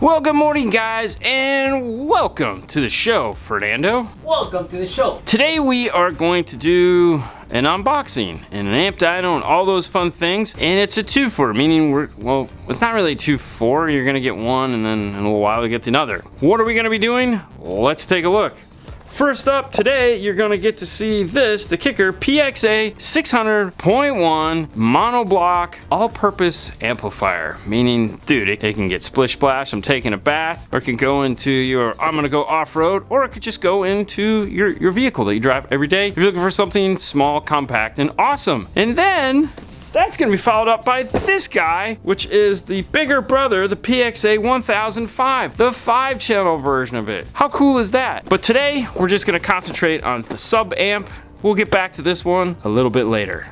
Well, good morning, guys, and welcome to the show, Fernando. Welcome to the show. Today we are going to do an unboxing and an amp dyno and all those fun things, and it's a two-for, meaning it's not really a two-for. You're gonna get one, and then in a little while you get the other. What are we gonna be doing? Let's take a look. First up today, you're gonna get to see this, the Kicker PXA600.1 monoblock all-purpose amplifier. Meaning, dude, it can get splish splash, I'm taking a bath, or it can go into your, I'm gonna go off-road, or it could just go into your vehicle that you drive every day. If you're looking for something small, compact, and awesome. And then, that's gonna be followed up by this guy, which is the bigger brother, the PXA1005, the 5-channel version of it. How cool is that? But today, we're just gonna concentrate on the sub amp. We'll get back to this one a little bit later.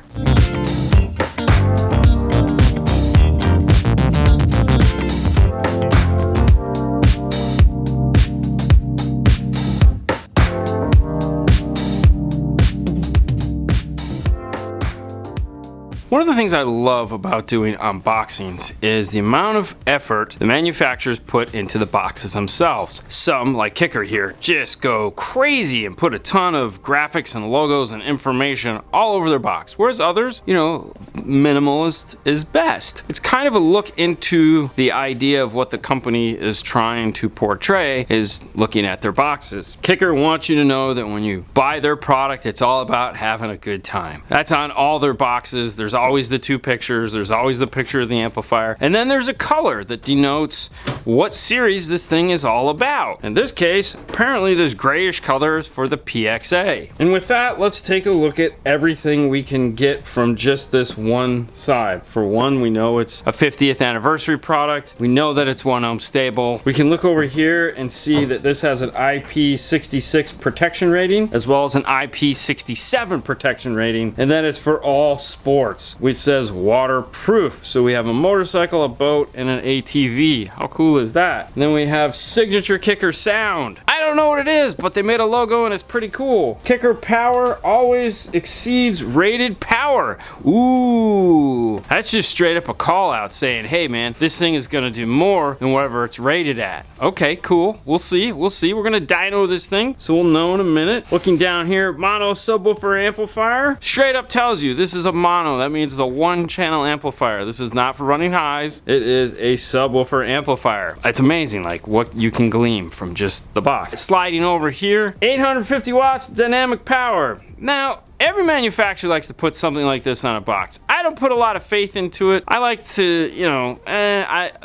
One of the things I love about doing unboxings is the amount of effort the manufacturers put into the boxes themselves. Some, like Kicker here, just go crazy and put a ton of graphics and logos and information all over their box. Whereas others, you know, minimalist is best. It's kind of a look into the idea of what the company is trying to portray is looking at their boxes. Kicker wants you to know that when you buy their product, it's all about having a good time. That's on all their boxes. There's always the two pictures, there's always the picture of the amplifier, and then there's a color that denotes what series this thing is all about. In this case, apparently there's grayish colors for the PXA. And with that, let's take a look at everything we can get from just this one side. For one, we know it's a 50th anniversary product. We know that it's 1 ohm stable. We can look over here and see that this has an IP66 protection rating, as well as an IP67 protection rating, and that is for all sports, which says waterproof. So we have a motorcycle, a boat, and an ATV. How cool is that? And then we have signature Kicker sound. I don't know what it is, but they made a logo and it's pretty cool. Kicker power always exceeds rated power. Ooh, that's just straight up a call out saying, hey man, this thing is gonna do more than whatever it's rated at. Okay, cool. We'll see. We're gonna dyno this thing, so we'll know in a minute. Looking down here, mono subwoofer amplifier. Straight up tells you this is a mono. That means it's a 1-channel amplifier. This is not for running highs. It is a subwoofer amplifier. It's amazing, like what you can glean from just the box. Sliding over here, 850 watts dynamic power. Now, every manufacturer likes to put something like this on a box. I don't put a lot of faith into it. I like to, you know,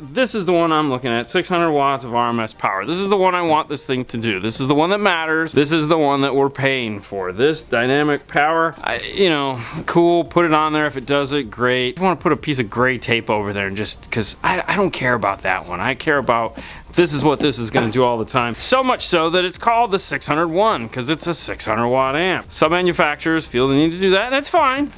this is the one I'm looking at, 600 watts of RMS power. This is the one I want this thing to do. This is the one that matters. This is the one that we're paying for. This dynamic power, you know, cool, put it on there. If it does it, great. I want to put a piece of gray tape over there just because I don't care about that one. I care about this is what this is going to do all the time. So much so that it's called the 601 because it's a 600 watt amp. Some manufacturers feel the need to do that, and that's fine.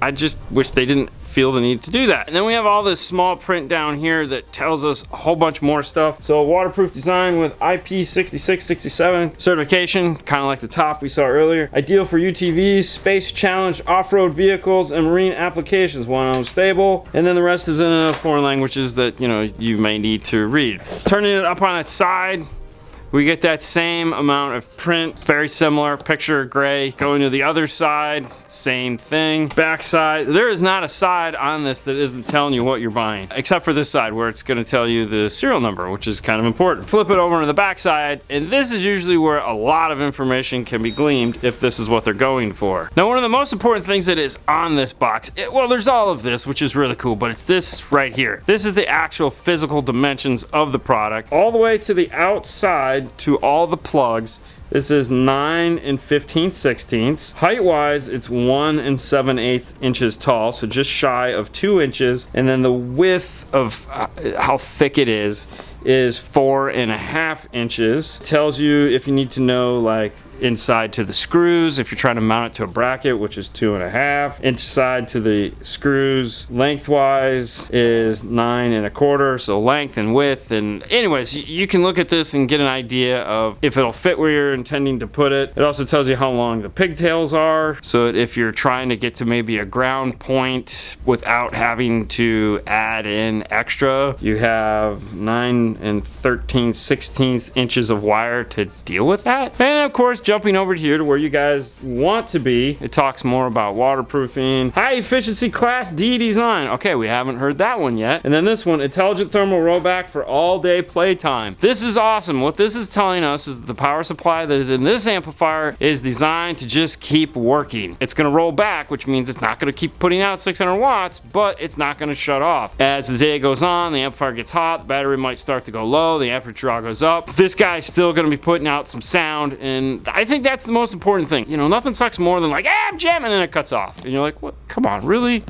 I just wish they didn't feel the need to do that. And then we have all this small print down here that tells us a whole bunch more stuff. So waterproof design with IP66-67 certification, kind of like the top we saw earlier. Ideal for UTVs, space challenge, off-road vehicles, and marine applications. 1 ohm stable. And then the rest is in foreign languages that, you know, you may need to read. Turning it up on its side, we get that same amount of print, very similar, picture gray. Going to the other side, same thing. Back side, there is not a side on this that isn't telling you what you're buying, except for this side where it's gonna tell you the serial number, which is kind of important. Flip it over to the back side, and this is usually where a lot of information can be gleaned if this is what they're going for. Now, one of the most important things that is on this box, well, there's all of this, which is really cool, but it's this right here. This is the actual physical dimensions of the product, all the way to the outside to all the plugs. This is 9 15/16. Height wise, it's 1 7/8 inches tall, so just shy of 2 inches. And then the width of how thick it is 4.5 inches. It tells you if you need to know, like, inside to the screws if you're trying to mount it to a bracket, which is 2.5. Inside to the screws lengthwise is 9 1/4, so length and width. And anyways, you can look at this and get an idea of if it'll fit where you're intending to put it. It also tells you how long the pigtails are, so that if you're trying to get to maybe a ground point without having to add in extra, you have 9 1 13/16 inches of wire to deal with that. And of course, jumping over here to where you guys want to be, it talks more about waterproofing, high efficiency class D design. Okay, we haven't heard that one yet. And then this one, intelligent thermal rollback for all day playtime. This is awesome. What this is telling us is that the power supply that is in this amplifier is designed to just keep working. It's gonna roll back, which means it's not gonna keep putting out 600 watts, but it's not gonna shut off. As the day goes on, the amplifier gets hot, the battery might start to go low, the amperage draw goes up. This guy's still gonna be putting out some sound, and I think that's the most important thing. You know, nothing sucks more than like, I'm jamming, and then it cuts off. And you're like, what? Come on, really?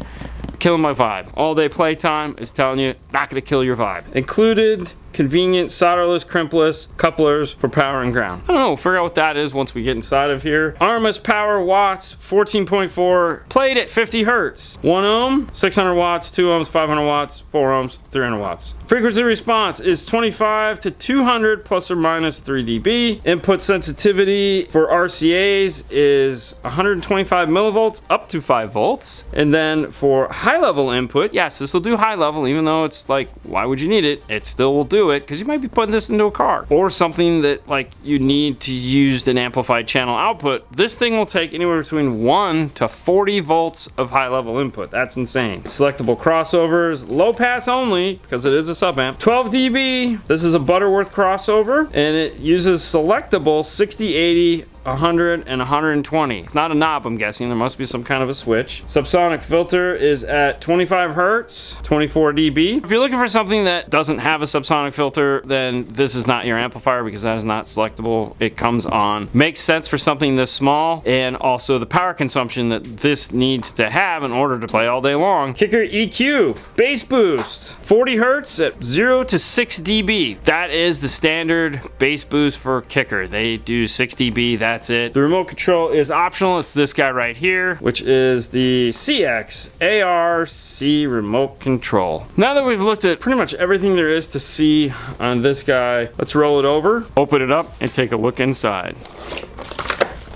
Killing my vibe. All day playtime is telling you, not gonna kill your vibe. Included, convenient, solderless, crimpless couplers for power and ground. I don't know, we'll figure out what that is once we get inside of here. RMS power watts, 14.4, played at 50 hertz. 1 ohm, 600 watts, 2 ohms, 500 watts, 4 ohms, 300 watts. Frequency response is 25 to 200 plus or minus 3 dB. Input sensitivity for RCAs is 125 millivolts up to 5 volts. And then for high level input, yes, this will do high level, even though it's like, why would you need it? It still will do it, because you might be putting this into a car or something that like you need to use an amplified channel output. This thing will take anywhere between 1 to 40 volts of high level input. That's insane. Selectable crossovers, low pass only, because it is a sub amp. 12 dB. This is a Butterworth crossover, and it uses selectable 60, 80, 100 and 120. It's not a knob, I'm guessing. There must be some kind of a switch. Subsonic filter is at 25 hertz, 24 dB. If you're looking for something that doesn't have a subsonic filter, then this is not your amplifier, because that is not selectable. It comes on. Makes sense for something this small, and also the power consumption that this needs to have in order to play all day long. Kicker EQ, bass boost, 40 hertz at 0 to 6 dB. That is the standard bass boost for Kicker. They do 6 dB. That's it. The remote control is optional. It's this guy right here, which is the CX ARC remote control. Now that we've looked at pretty much everything there is to see on this guy, let's roll it over, open it up, and take a look inside.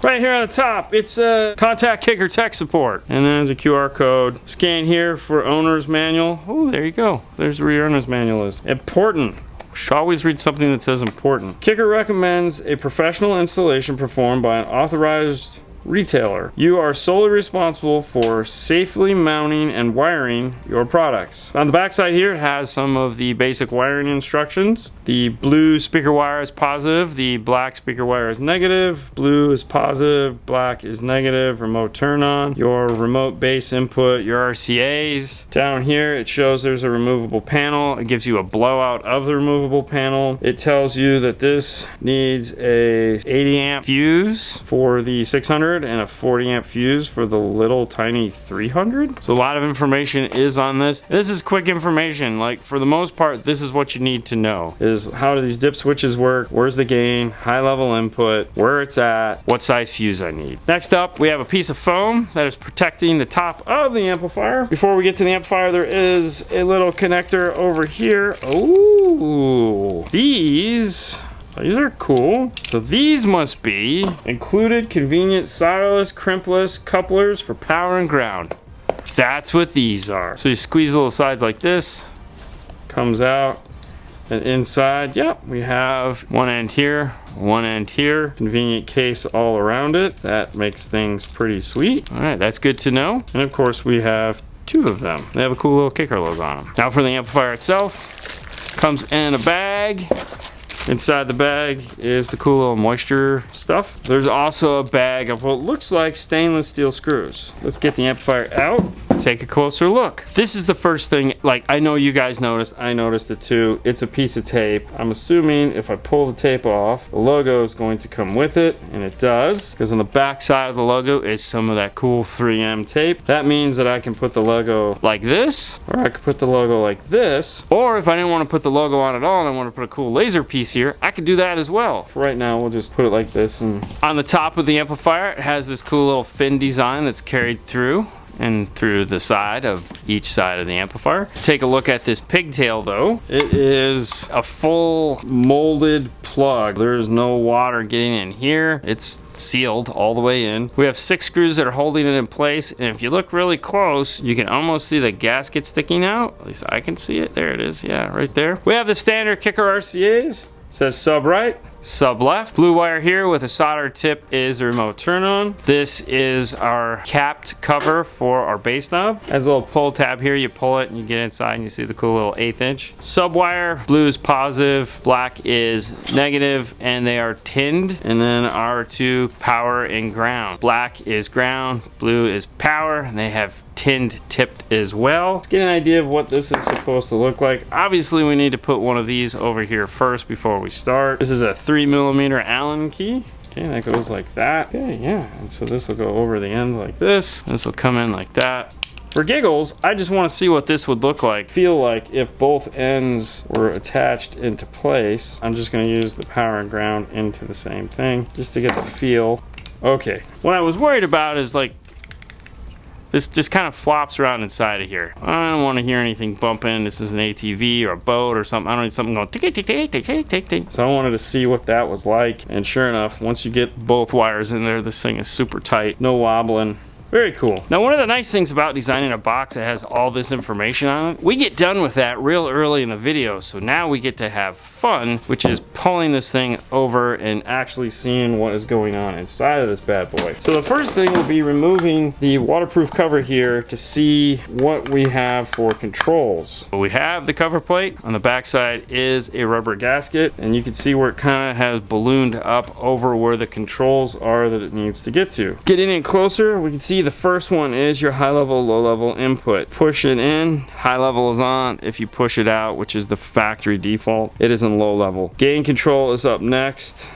Right here on the top, it's contact Kicker tech support. And then there's a QR code. Scan here for owner's manual. Oh, there you go. There's where your owner's manual is. Important. Should always read something that says important. Kicker recommends a professional installation performed by an authorized retailer. You are solely responsible for safely mounting and wiring your products. On the back side here, it has some of the basic wiring instructions. The blue speaker wire is positive, the black speaker wire is negative, blue is positive, black is negative, remote turn on, your remote bass input, your RCAs. Down here it shows there's a removable panel. It gives you a blowout of the removable panel. It tells you that this needs a 80 amp fuse for the 600 and a 40 amp fuse for the little tiny 300. So a lot of information is on this. This is quick information. Like, for the most part, this is what you need to know, is how do these dip switches work, where's the gain, high level input, where it's at, what size fuse I need. Next up, we have a piece of foam that is protecting the top of the amplifier. Before we get to the amplifier, there is a little connector over here. Oh, these are cool. So these must be included convenient solderless, crimpless couplers for power and ground. That's what these are. So you squeeze little sides like this, comes out, and inside, yep, we have one end here, convenient case all around it. That makes things pretty sweet. All right, that's good to know. And of course we have 2 of them. They have a cool little Kicker logo on them. Now for the amplifier itself, comes in a bag. Inside the bag is the cool little moisture stuff. There's also a bag of what looks like stainless steel screws. Let's get the amplifier out, take a closer look. This is the first thing, like, I know you guys noticed, I noticed it too. It's a piece of tape. I'm assuming if I pull the tape off, the logo is going to come with it, and it does, because on the back side of the logo is some of that cool 3M tape. That means that I can put the logo like this, or I could put the logo like this, or if I didn't want to put the logo on at all and I want to put a cool laser piece here, I could do that as well. For right now, we'll just put it like this. And on the top of the amplifier, it has this cool little fin design that's carried through and through the side of each side of the amplifier. Take a look at this pigtail though. It is a full molded plug. There's no water getting in here. It's sealed all the way in. We have 6 screws that are holding it in place, and if you look really close, you can almost see the gasket sticking out. At least I can see it. There it is. Yeah, right there. We have the standard Kicker RCAs. Says sub right, sub left. Blue wire here with a solder tip is the remote turn on. This is our capped cover for our bass knob. Has a little pull tab here. You pull it and you get inside and you see the cool little 1/8 inch. Sub wire, blue is positive, black is negative, and they are tinned. And then our 2 power and ground. Black is ground, blue is power, and they have tinned tipped as well. Let's get an idea of what this is supposed to look like. Obviously we need to put one of these over here first before we start. This is a 3mm Allen key. Okay, that goes like that. Okay, yeah, and so this will go over the end like this. This will come in like that. For giggles, I just want to see what this would look like. Feel like if both ends were attached into place. I'm just going to use the power and ground into the same thing just to get the feel. Okay, what I was worried about is like this just kind of flops around inside of here. I don't want to hear anything bumping. This is an ATV or a boat or something. I don't need something going tick tick tick tick tick tick tick. So I wanted to see what that was like. And sure enough, once you get both wires in there, this thing is super tight. No wobbling. Very cool. Now, one of the nice things about designing a box that has all this information on it, we get done with that real early in the video, so now we get to have fun, which is pulling this thing over and actually seeing what is going on inside of this bad boy. So the first thing will be removing the waterproof cover here to see what we have for controls. We have the cover plate. On the back side is a rubber gasket, and you can see where it kind of has ballooned up over where the controls are that it needs to get to. Getting in closer, we can see the first one is your high level, low level input. Push it in, high level is on. If you push it out, which is the factory default, it is in low level. Gain control is up next.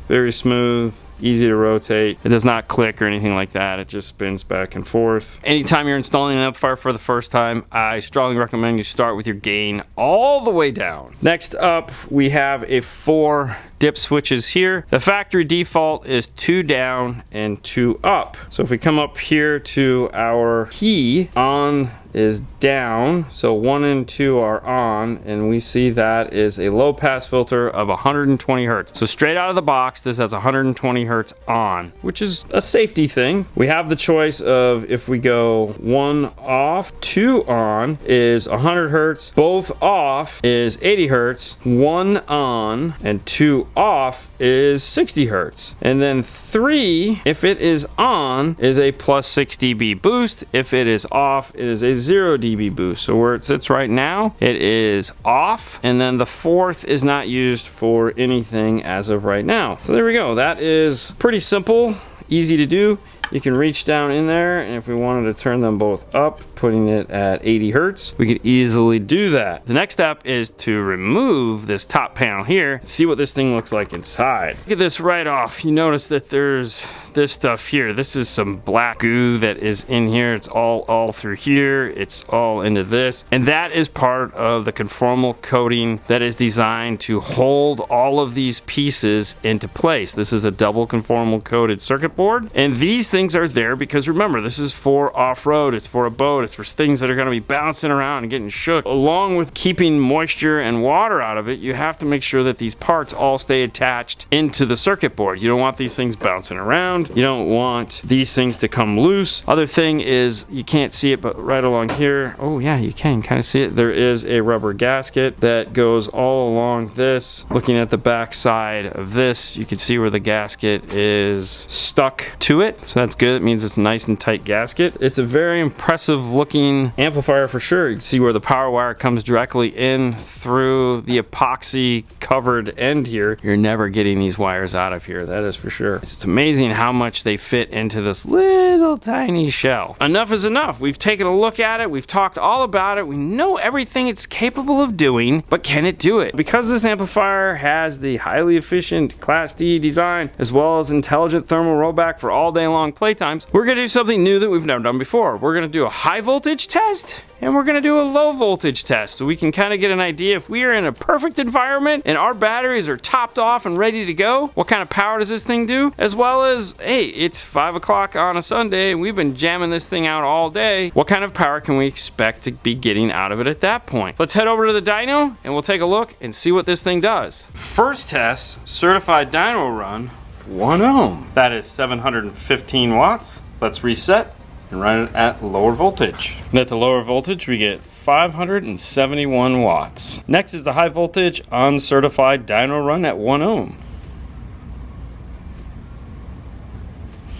Very smooth, easy to rotate. It does not click or anything like that. It just spins back and forth. Anytime you're installing an amplifier for the first time, I strongly recommend you start with your gain all the way down. Next up, we have a 4 dip switches here. The factory default is 2 down and 2 up. So if we come up here to our key, on is down, so 1 and 2 are on, and we see that is a low pass filter of 120 hertz. So straight out of the box, this has 120 hertz on, which is a safety thing. We have the choice of if we go 1 off, 2 on is 100 hertz, both off is 80 hertz, 1 on and 2 off is 60 hertz. And then 3, if it is on, is a plus 6 dB boost. If it is off, it is a 0 dB boost. So where it sits right now, it is off. And then the 4th is not used for anything as of right now. So there we go. That is pretty simple, easy to do. You can reach down in there, and if we wanted to turn them both up, putting it at 80 hertz, we could easily do that. The next step is to remove this top panel here, see what this thing looks like inside. Look at this right off. You notice that there's this stuff here. This is some black goo that is in here. It's all through here. It's all into this. And that is part of the conformal coating that is designed to hold all of these pieces into place. This is a double conformal coated circuit board. And these things are there because remember, this is for off-road. It's for a boat. It's for things that are going to be bouncing around and getting shook. Along with keeping moisture and water out of it, you have to make sure that these parts all stay attached into the circuit board. You don't want these things bouncing around. You don't want these things to come loose. Other thing is, you can't see it, but right along here, oh yeah, you can kind of see it. There is a rubber gasket that goes all along this. Looking at the back side of this, you can see where the gasket is stuck to it. So that's good. It means it's a nice and tight gasket. It's a very impressive looking amplifier for sure. You can see where the power wire comes directly in through the epoxy covered end here. You're never getting these wires out of here, that is for sure. It's amazing how much they fit into this little tiny shell. Enough is enough. We've taken a look at it. We've talked all about it. We know everything it's capable of doing, but can it do it? Because this amplifier has the highly efficient Class D design, as well as intelligent thermal rollback for all day long long playtimes, we're gonna do something new that we've never done before. We're gonna do a high voltage test, and we're gonna do a low voltage test so we can kind of get an idea if we are in a perfect environment and our batteries are topped off and ready to go, what kind of power does this thing do? As well as, hey, it's 5 o'clock on a Sunday and we've been jamming this thing out all day. What kind of power can we expect to be getting out of it at that point? Let's head over to the dyno and we'll take a look and see what this thing does. First test, certified dyno run, 1 ohm. That is 715 watts. Let's reset and run it at lower voltage. And at the lower voltage, we get 571 watts. Next is the high voltage uncertified dyno run at 1 ohm.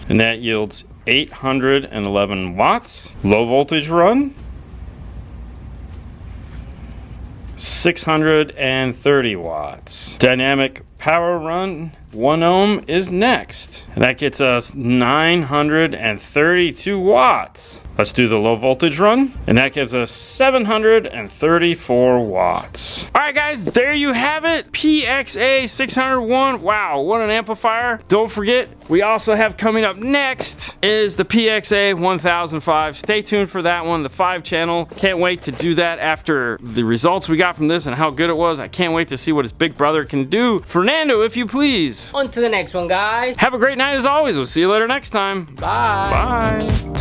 And that yields 811 watts. Low voltage run, 630 watts. Dynamic power run, 1 ohm is next. And that gets us 932 watts. Let's do the low voltage run, and that gives us 734 watts. All right, guys, there you have it. PXA601. Wow, what an amplifier. Don't forget, we also have coming up next is the PXA1005. Stay tuned for that one, the 5-channel. Can't wait to do that after the results we got from this and how good it was. I can't wait to see what his big brother can do. Fernando, if you please. On to the next one, guys. Have a great night as always. We'll see you later next time. Bye. Bye.